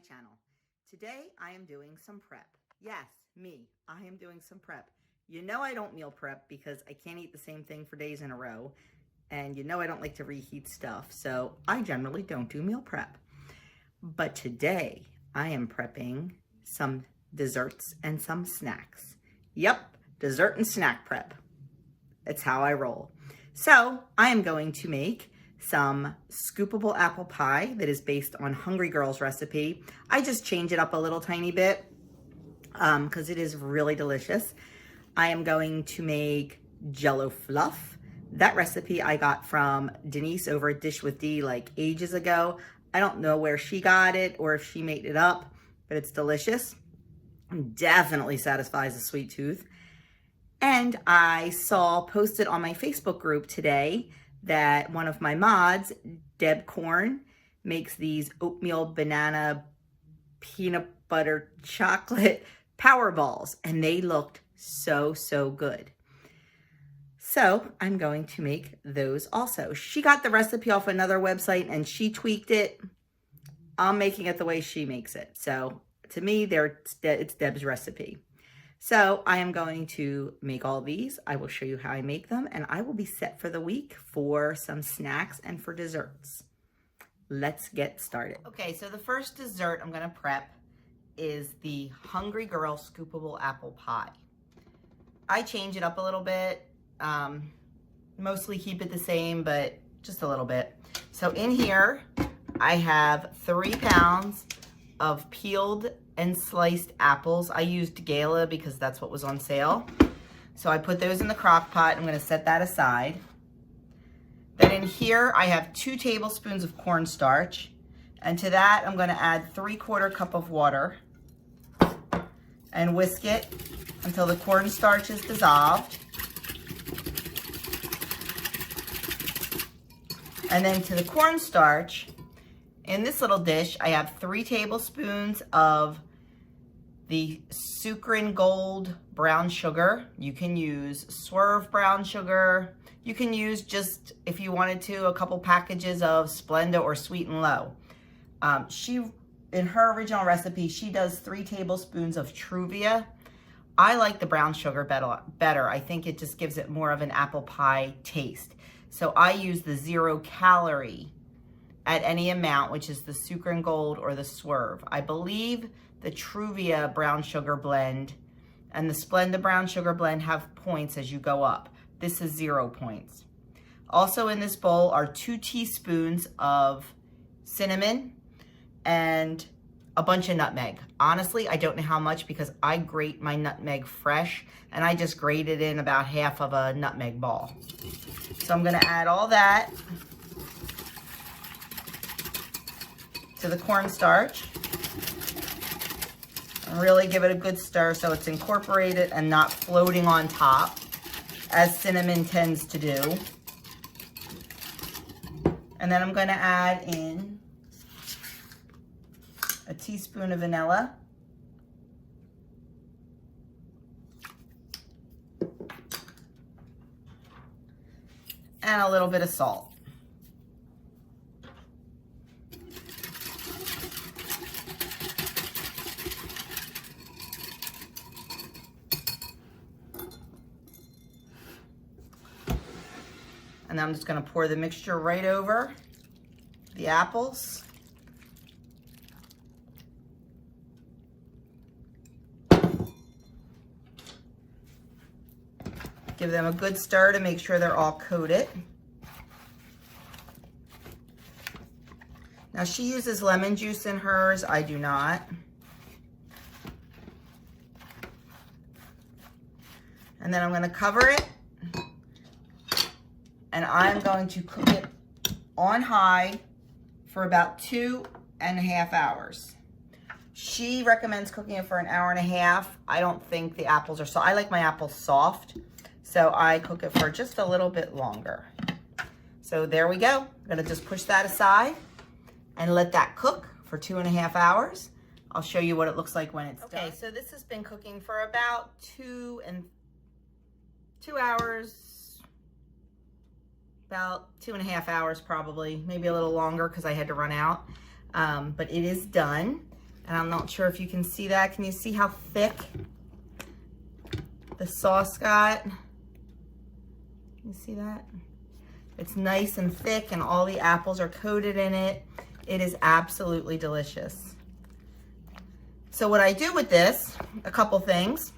channel. Today I am doing some prep. Yes, me. I am doing some prep. You know I don't meal prep because I can't eat the same thing for days in a row. And you know I don't like to reheat stuff, so I generally don't do meal prep. But today I am prepping some desserts and some snacks. Yep, dessert and snack prep. That's how I roll. So I am going to make some scoopable apple pie that is based on Hungry Girl's recipe. I just change it up a little tiny bit because it is really delicious. I am going to make Jello Fluff. That recipe I got from Denise over at Dish with D like ages ago. I don't know where she got it or if she made it up, but it's delicious. Definitely satisfies a sweet tooth. And I saw posted on my Facebook group today that one of my mods, Deb Corn, makes these oatmeal banana peanut butter chocolate power balls, and they looked so good. So I'm going to make those also. She got the recipe off another website and she tweaked it. I'm making it the way she makes it. So to me, it's Deb's recipe. So I am going to make all these. I will show you how I make them, and I will be set for the week for some snacks and for desserts. Let's get started. Okay, so the first dessert I'm gonna prep is the Hungry Girl Scoopable Apple Pie. I change it up a little bit, mostly keep it the same, but just a little bit. So in here, I have 3 pounds of peeled and sliced apples. I used Gala because that's what was on sale. So I put those in the crock pot. I'm gonna set that aside. Then in here, I have 2 tablespoons of cornstarch. And to that, I'm gonna add 3/4 cup of water and whisk it until the cornstarch is dissolved. And then to the cornstarch, in this little dish, I have 3 tablespoons of the Sucrin Gold brown sugar. You can use Swerve brown sugar. You can use just, if you wanted to, a couple packages of Splenda or Sweet and Low. In her original recipe, she does 3 tablespoons of Truvia. I like the brown sugar better. I think it just gives it more of an apple pie taste. So I use the 0 calorie at any amount, which is the Sucrin Gold or the Swerve. I believe the Truvia brown sugar blend and the Splenda brown sugar blend have points as you go up. This is 0 points. Also in this bowl are 2 teaspoons of cinnamon and a bunch of nutmeg. Honestly, I don't know how much because I grate my nutmeg fresh, and I just grated in about half of a nutmeg ball. So I'm gonna add all that to the cornstarch and really give it a good stir so it's incorporated and not floating on top, as cinnamon tends to do. And then I'm going to add in a teaspoon of vanilla, and a little bit of salt. And then I'm just going to pour the mixture right over the apples. Give them a good stir to make sure they're all coated. Now she uses lemon juice in hers, I do not. And then I'm going to cover it. And I'm going to cook it on high for about 2.5 hours. She recommends cooking it for 1.5 hours. I don't think the apples are soft. I like my apples soft, so I cook it for just a little bit longer. So there we go. I'm gonna just push that aside and let that cook for 2.5 hours. I'll show you what it looks like when it's done. Okay, so this has been cooking for about 2 hours, about 2.5 hours probably, maybe a little longer because I had to run out. But it is done. And I'm not sure if you can see that. Can you see how thick the sauce got? Can you see that? It's nice and thick and all the apples are coated in it. It is absolutely delicious. So what I do with this, a couple things.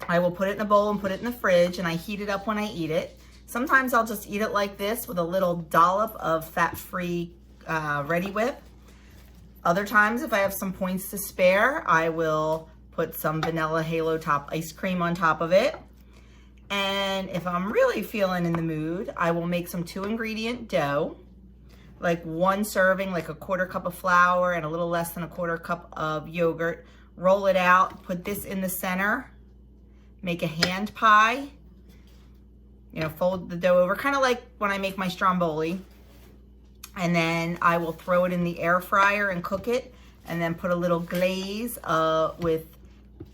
I will put it in a bowl and put it in the fridge, and I heat it up when I eat it. Sometimes I'll just eat it like this with a little dollop of fat-free Reddi-wip. Other times, if I have some points to spare, I will put some vanilla Halo Top ice cream on top of it. And if I'm really feeling in the mood, I will make some 2-ingredient dough, like 1 serving, like a 1/4 cup of flour and a little less than a 1/4 cup of yogurt. Roll it out, put this in the center, make a hand pie, you know, fold the dough over, kind of like when I make my stromboli. And then I will throw it in the air fryer and cook it, and then put a little glaze with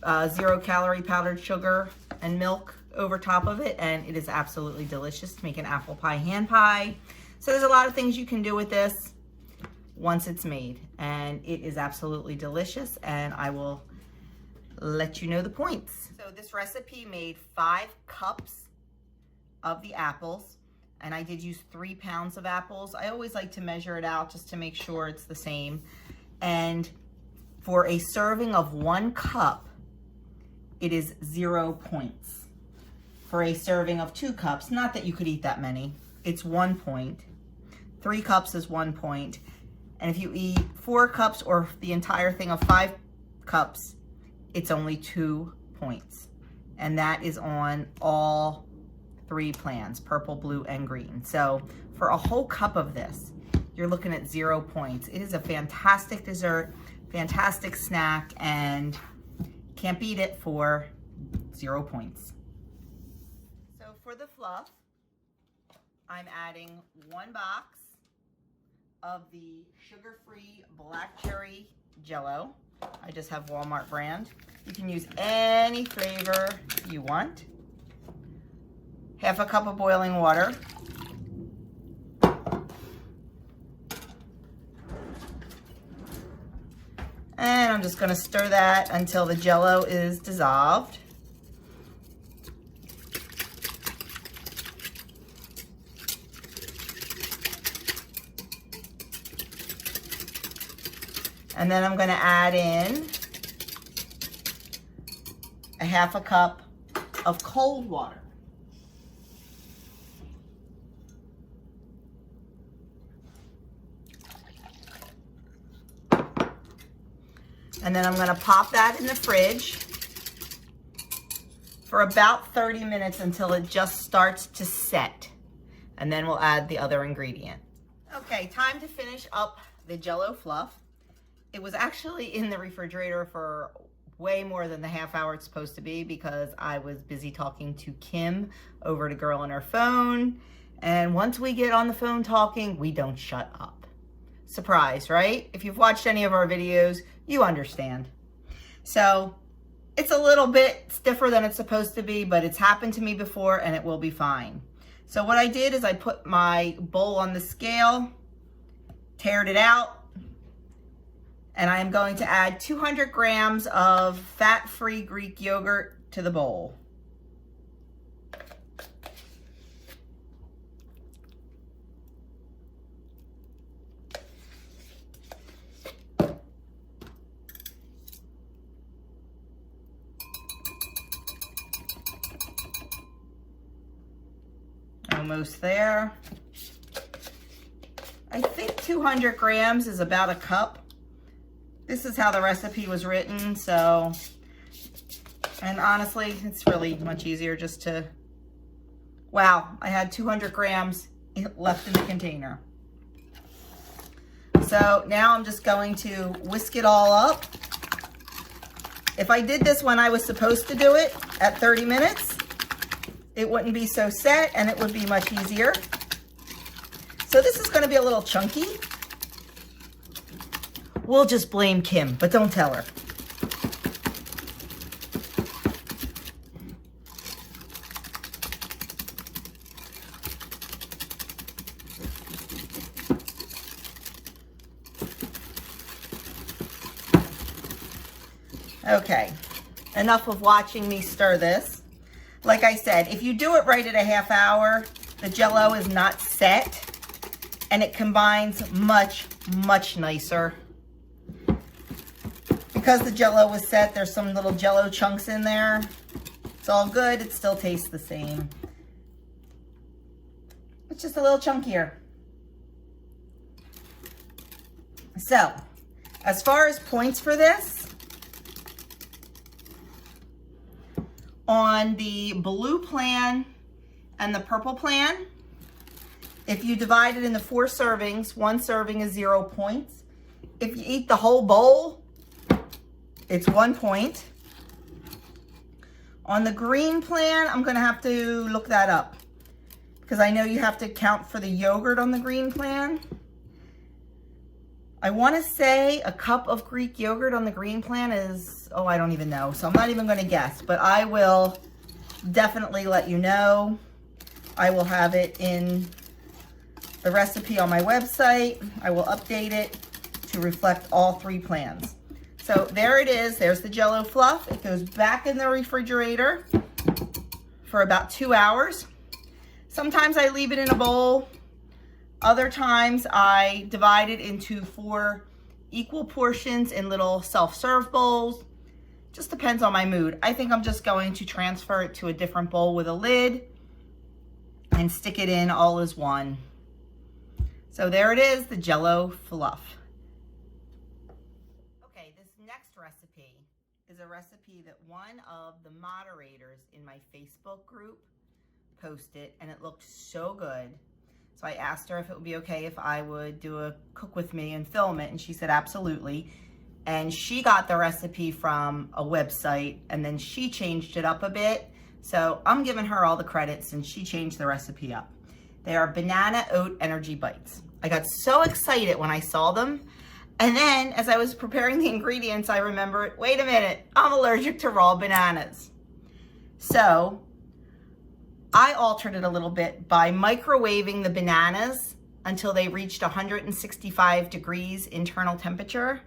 0-calorie powdered sugar and milk over top of it, and it is absolutely delicious to make an apple pie hand pie. So there's a lot of things you can do with this once it's made, and it is absolutely delicious, and I will let you know the points. So this recipe made 5 cups of the apples, and I did use 3 pounds of apples. I always like to measure it out just to make sure it's the same. And for a serving of 1 cup, it is 0 points. For a serving of 2 cups, not that you could eat that many, it's 1 point. 3 cups is 1 point. And if you eat 4 cups or the entire thing of 5 cups, it's only 2 points. And that is on all 3 plans, purple, blue, and green. So for a whole cup of this, you're looking at 0 points. It is a fantastic dessert, fantastic snack, and can't beat it for 0 points. So for the fluff, I'm adding 1 box of the sugar-free black cherry Jello. I just have Walmart brand. You can use any flavor you want. 1/2 cup of boiling water. And I'm just going to stir that until the Jello is dissolved. And then I'm going to add in 1/2 cup of cold water. And then I'm going to pop that in the fridge for about 30 minutes until it just starts to set. And then we'll add the other ingredient. Okay, time to finish up the Jello Fluff. It was actually in the refrigerator for way more than the half hour it's supposed to be because I was busy talking to Kim over to Girl on her phone. And once we get on the phone talking, we don't shut up. Surprise, right? If you've watched any of our videos, you understand. So it's a little bit stiffer than it's supposed to be, but it's happened to me before and it will be fine. So what I did is I put my bowl on the scale, tared it out, and I am going to add 200 grams of fat-free Greek yogurt to the bowl. Almost there. I think 200 grams is about a cup. This is how the recipe was written, so, and honestly, it's really much easier just to, wow, I had 200 grams left in the container. So now I'm just going to whisk it all up. If I did this when I was supposed to do it at 30 minutes, it wouldn't be so set and it would be much easier. So this is going to be a little chunky. We'll just blame Kim, but don't tell her. Okay, enough of watching me stir this. Like I said, if you do it right at a half hour, the Jello is not set and it combines much, much nicer. Because the Jello was set, there's some little Jello chunks in there. It's all good, it still tastes the same. It's just a little chunkier. So, as far as points for this, on the blue plan and the purple plan, if you divide it into 4 servings, 1 serving is 0 points. If you eat the whole bowl, it's 1 point. On the green plan, I'm gonna have to look that up because I know you have to count for the yogurt on the green plan. I wanna say a cup of Greek yogurt on the green plan is, oh, I don't even know. So I'm not even gonna guess, but I will definitely let you know. I will have it in the recipe on my website. I will update it to reflect all 3 plans. So there it is, there's the Jello Fluff. It goes back in the refrigerator for about 2 hours. Sometimes I leave it in a bowl. Other times I divide it into 4 equal portions in little self-serve bowls. Just depends on my mood. I think I'm just going to transfer it to a different bowl with a lid and stick it in all as one. So there it is, the Jello Fluff. Okay, this next recipe is a recipe that one of the moderators in my Facebook group posted, and it looked so good. So I asked her if it would be okay if I would do a cook with me and film it, and she said absolutely. And she got the recipe from a website, and then she changed it up a bit. So I'm giving her all the credit since she changed the recipe up. They are banana oat energy bites. I got so excited when I saw them. And then as I was preparing the ingredients, I remembered, wait a minute, I'm allergic to raw bananas. So I altered it a little bit by microwaving the bananas until they reached 165 degrees internal temperature,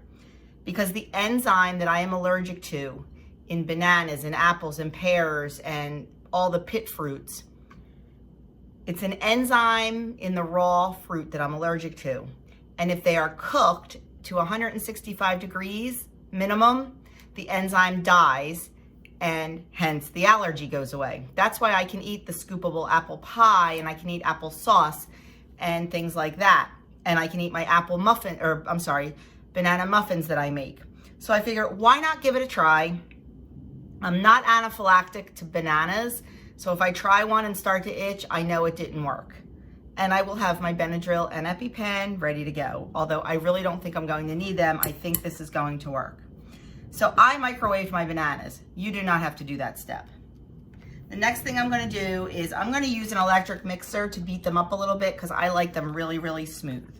because the enzyme that I am allergic to in bananas and apples and pears and all the pit fruits, it's an enzyme in the raw fruit that I'm allergic to. And if they are cooked to 165 degrees minimum, the enzyme dies, and hence the allergy goes away. That's why I can eat the Scoopable Apple Pie, and I can eat applesauce and things like that. And I can eat my banana muffins that I make. So I figure, why not give it a try? I'm not anaphylactic to bananas, so if I try one and start to itch, I know it didn't work. And I will have my Benadryl and EpiPen ready to go. Although I really don't think I'm going to need them. I think this is going to work. So I microwaved my bananas. You do not have to do that step. The next thing I'm gonna do is I'm gonna use an electric mixer to beat them up a little bit because I like them really, really smooth.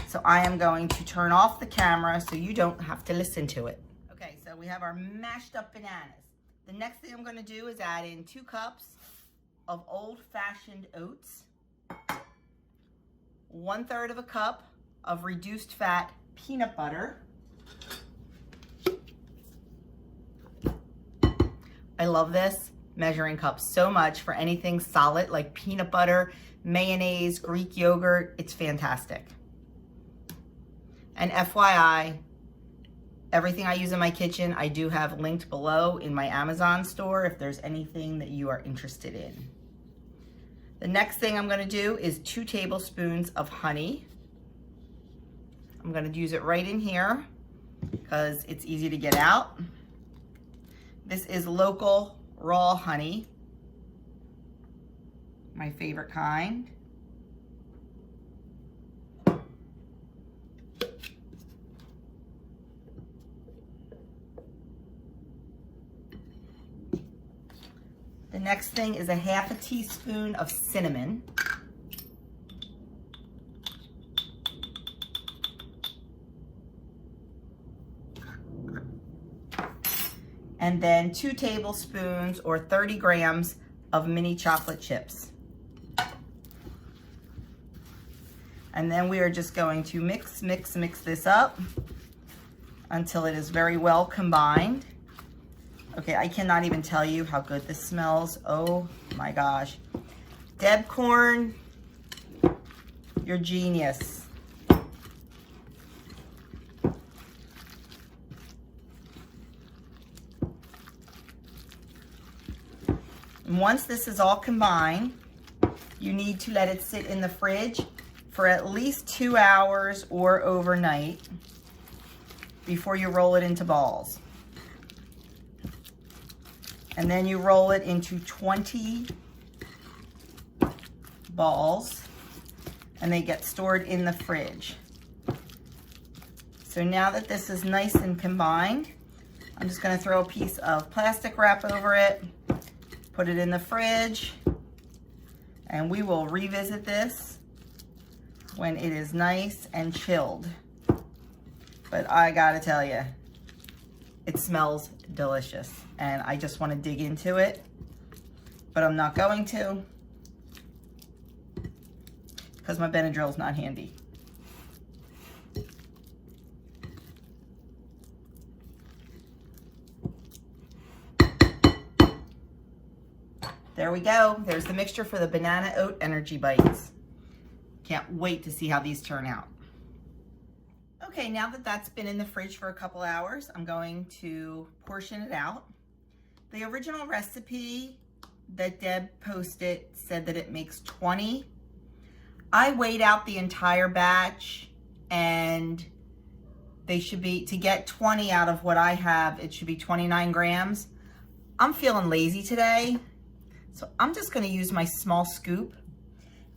So I am going to turn off the camera so you don't have to listen to it. Okay, so we have our mashed up bananas. The next thing I'm gonna do is add in 2 cups of old-fashioned oats, 1/3 of a cup of reduced fat peanut butter. I love this measuring cup so much for anything solid like peanut butter, mayonnaise, Greek yogurt. It's fantastic. And FYI, everything I use in my kitchen, I do have linked below in my Amazon store if there's anything that you are interested in. The next thing I'm gonna do is 2 tablespoons of honey. I'm gonna use it right in here because it's easy to get out. This is local raw honey, my favorite kind. The next thing is a 1/2 teaspoon of cinnamon. And then 2 tablespoons or 30 grams of mini chocolate chips. And then we are just going to mix this up until it is very well combined. Okay, I cannot even tell you how good this smells. Oh my gosh. Deb Corn, you're genius. And once this is all combined, you need to let it sit in the fridge for at least 2 hours or overnight before you roll it into balls. And then you roll it into 20 balls and they get stored in the fridge. So now that this is nice and combined, I'm just gonna throw a piece of plastic wrap over it, put it in the fridge, and we will revisit this when it is nice and chilled. But I gotta tell you, it smells delicious and I just want to dig into it, but I'm not going to because my Benadryl's not handy. There we go. There's the mixture for the banana oat energy bites. Can't wait to see how these turn out. Okay, now that that's been in the fridge for a couple hours, I'm going to portion it out. The original recipe that Deb posted said that it makes 20. I weighed out the entire batch and they should be, to get 20 out of what I have, it should be 29 grams. I'm feeling lazy today, so I'm just gonna use my small scoop.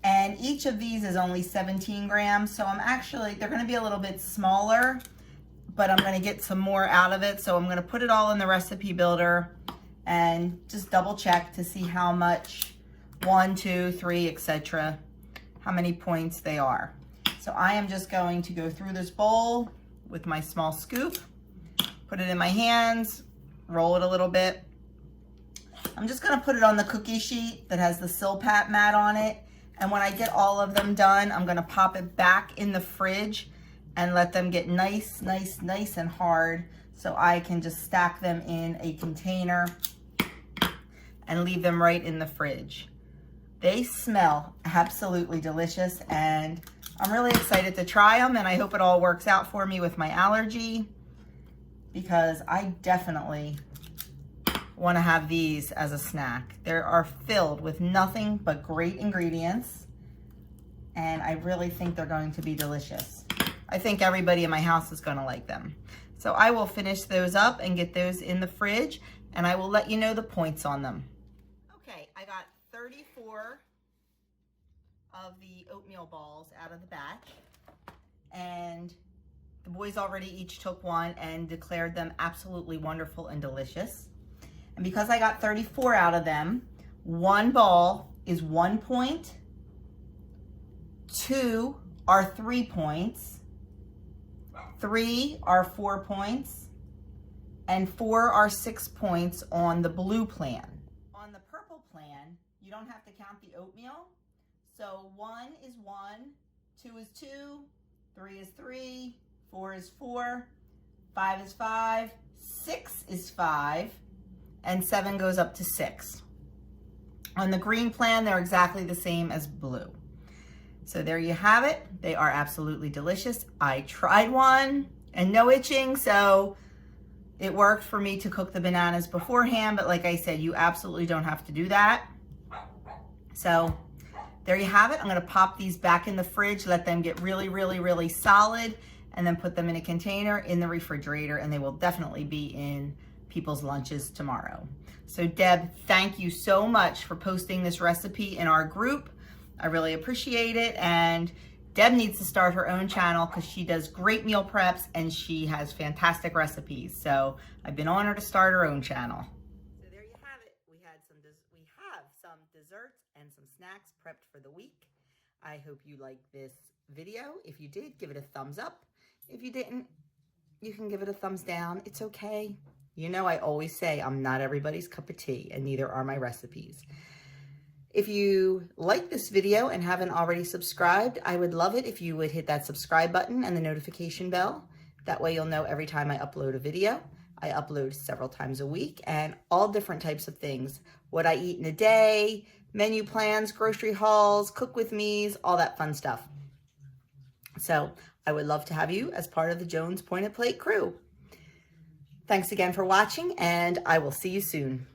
And each of these is only 17 grams, so they're gonna be a little bit smaller, but I'm gonna get some more out of it. So I'm gonna put it all in the recipe builder and just double check to see how much, 1, 2, 3, etc., how many points they are. So I am just going to go through this bowl with my small scoop, put it in my hands, roll it a little bit. I'm just gonna put it on the cookie sheet that has the Silpat mat on it. And when I get all of them done, I'm gonna pop it back in the fridge and let them get nice and hard so I can just stack them in a container and leave them right in the fridge. They smell absolutely delicious and I'm really excited to try them, and I hope it all works out for me with my allergy because I definitely want to have these as a snack. They are filled with nothing but great ingredients and I really think they're going to be delicious. I think everybody in my house is going to like them. So I will finish those up and get those in the fridge and I will let you know the points on them. Okay, I got 34 of the oatmeal balls out of the batch and the boys already each took one and declared them absolutely wonderful and delicious. And because I got 34 out of them, one ball is 1 point, 2 are 3 points, 3 are 4 points, and 4 are 6 points on the blue plan. On the purple plan, you don't have to count the oatmeal. So 1 is 1, 2 is 2, 3 is 3, 4 is 4, 5 is 5, 6 is 5, and 7 goes up to 6. On the green plan, they're exactly the same as blue. So there you have it. They are absolutely delicious. I tried one and no itching, so it worked for me to cook the bananas beforehand, but like I said, you absolutely don't have to do that. So there you have it. I'm gonna pop these back in the fridge, let them get really solid, and then put them in a container in the refrigerator, and they will definitely be in people's lunches tomorrow. So Deb, thank you so much for posting this recipe in our group. I really appreciate it. And Deb needs to start her own channel because she does great meal preps and she has fantastic recipes. So I've been on her to start her own channel. So there you have it. We have some desserts and some snacks prepped for the week. I hope you liked this video. If you did, give it a thumbs up. If you didn't, you can give it a thumbs down. It's okay. You know, I always say I'm not everybody's cup of tea, and neither are my recipes. If you like this video and haven't already subscribed, I would love it if you would hit that subscribe button and the notification bell. That way you'll know every time I upload a video. I upload several times a week and all different types of things. What I eat in a day, menu plans, grocery hauls, cook with me's, all that fun stuff. So I would love to have you as part of the Joan's Pointed Plate crew. Thanks again for watching, and I will see you soon.